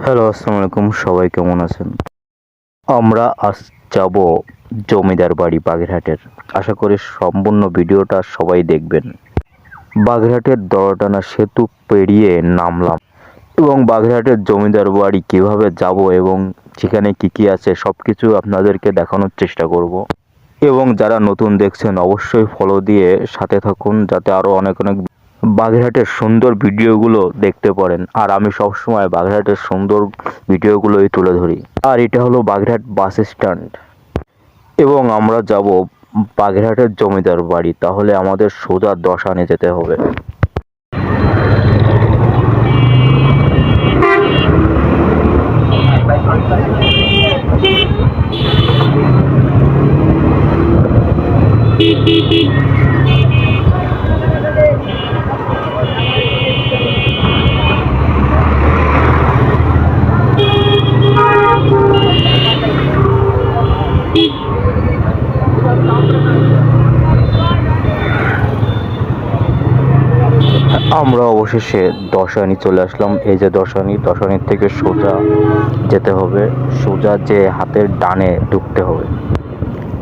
Hello, আসসালামু আলাইকুম। সবাই কেমন আছেন? আমরা আজ যাব জমিদার বাড়ি বাগেরহাটের। আশা করি সম্পূর্ণ ভিডিওটা সবাই দেখবেন। বাগেরহাটের দড়টানা সেতু পেরিয়ে নামলাম এবং বাগেরহাটের জমিদার বাড়ি কিভাবে যাব এবং সেখানে কি কি আছে সবকিছু আপনাদেরকে দেখানোর চেষ্টা করব। এবং যারা নতুন দেখছেন অবশ্যই ফলো দিয়ে সাথে থাকুন, যাতে আরও অনেক বাগেরহাটের সুন্দর ভিডিওগুলো দেখতে পারেন। আর আমি সবসময় বাগেরহাটের সুন্দর ভিডিওগুলোই তুলে ধরি। আর এটা হলো বাগেরহাট বাস স্ট্যান্ড এবং আমরা যাব বাগেরহাটের জমিদার বাড়ি। তাহলে আমাদের সোজা দশানে যেতে হবে। আমরা অবশেষে দশানি চলে আসলাম। এই যে দশানির থেকে সোজা যেতে হবে, সোজা যে হাতের ডানে ঢুকতে হবে।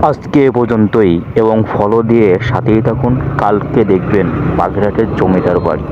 আজকে এ পর্যন্তই এবং ফলো দিয়ে সাথেই থাকুন। কালকে দেখবেন বাগেরহাটের জমিদার বাড়ি।